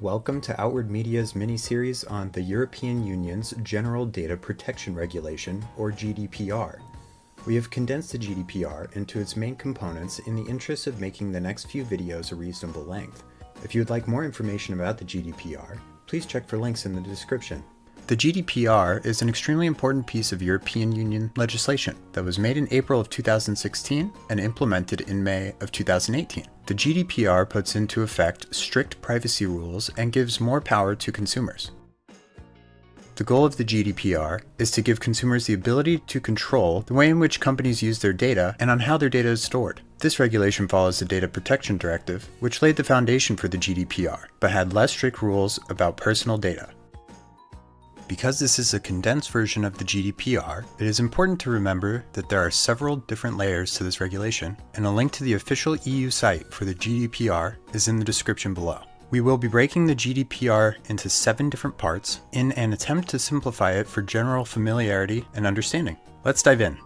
Welcome to Outward Media's mini-series on the European Union's General Data Protection Regulation, or GDPR. We have condensed the GDPR into its main components in the interest of making the next few videos a reasonable length. If you would like more information about the GDPR, please check for links in the description. The GDPR is an extremely important piece of European Union legislation that was made in April of 2016 and implemented in May of 2018. The GDPR puts into effect strict privacy rules and gives more power to consumers. The goal of the GDPR is to give consumers the ability to control the way in which companies use their data and on how their data is stored. This regulation follows the Data Protection Directive, which laid the foundation for the GDPR, but had less strict rules about personal data. Because this is a condensed version of the GDPR, it is important to remember that there are several different layers to this regulation, and a link to the official EU site for the GDPR is in the description below. We will be breaking the GDPR into 7 different parts in an attempt to simplify it for general familiarity and understanding. Let's dive in.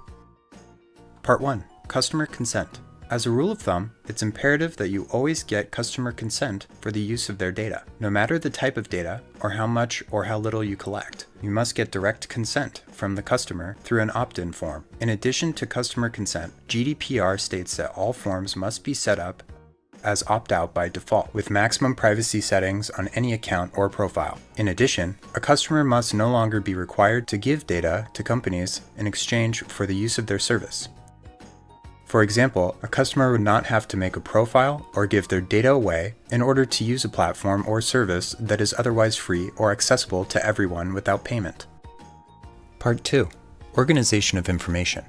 Part 1. Customer consent. As a rule of thumb, it's imperative that you always get customer consent for the use of their data. No matter the type of data, or how much or how little you collect, you must get direct consent from the customer through an opt-in form. In addition to customer consent, GDPR states that all forms must be set up as opt-out by default, with maximum privacy settings on any account or profile. In addition, a customer must no longer be required to give data to companies in exchange for the use of their service. For example, a customer would not have to make a profile or give their data away in order to use a platform or service that is otherwise free or accessible to everyone without payment. Part 2. Organization of information.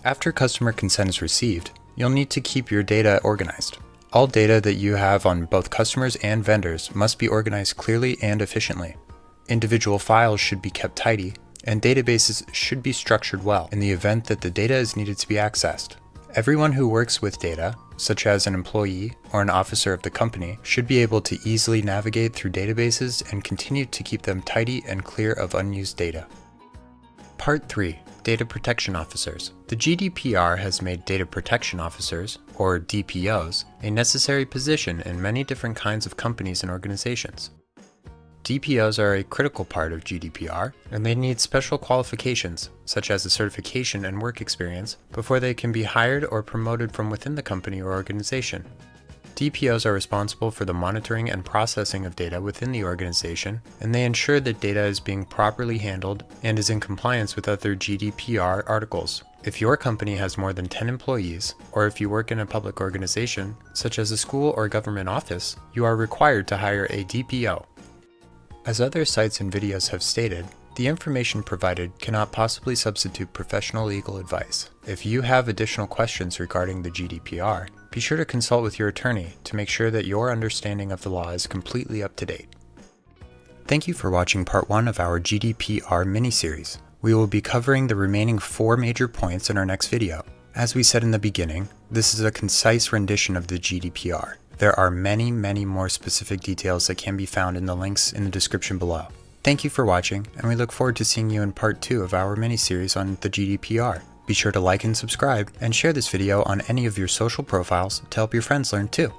After customer consent is received, you'll need to keep your data organized. All data that you have on both customers and vendors must be organized clearly and efficiently. Individual files should be kept tidy, and databases should be structured well in the event that the data is needed to be accessed. Everyone who works with data, such as an employee or an officer of the company, should be able to easily navigate through databases and continue to keep them tidy and clear of unused data. Part 3. Data Protection Officers. The GDPR has made data protection officers, or DPOs, a necessary position in many different kinds of companies and organizations. DPOs are a critical part of GDPR, and they need special qualifications, such as a certification and work experience, before they can be hired or promoted from within the company or organization. DPOs are responsible for the monitoring and processing of data within the organization, and they ensure that data is being properly handled and is in compliance with other GDPR articles. If your company has more than 10 employees, or if you work in a public organization, such as a school or government office, you are required to hire a DPO. As other sites and videos have stated, the information provided cannot possibly substitute professional legal advice. If you have additional questions regarding the GDPR, be sure to consult with your attorney to make sure that your understanding of the law is completely up to date. Thank you for watching part 1 of our GDPR mini-series. We will be covering the remaining 4 major points in our next video. As we said in the beginning, this is a concise rendition of the GDPR. There are many more specific details that can be found in the links in the description below. Thank you for watching, and we look forward to seeing you in part 2 of our mini-series on the GDPR. Be sure to like and subscribe, and share this video on any of your social profiles to help your friends learn too.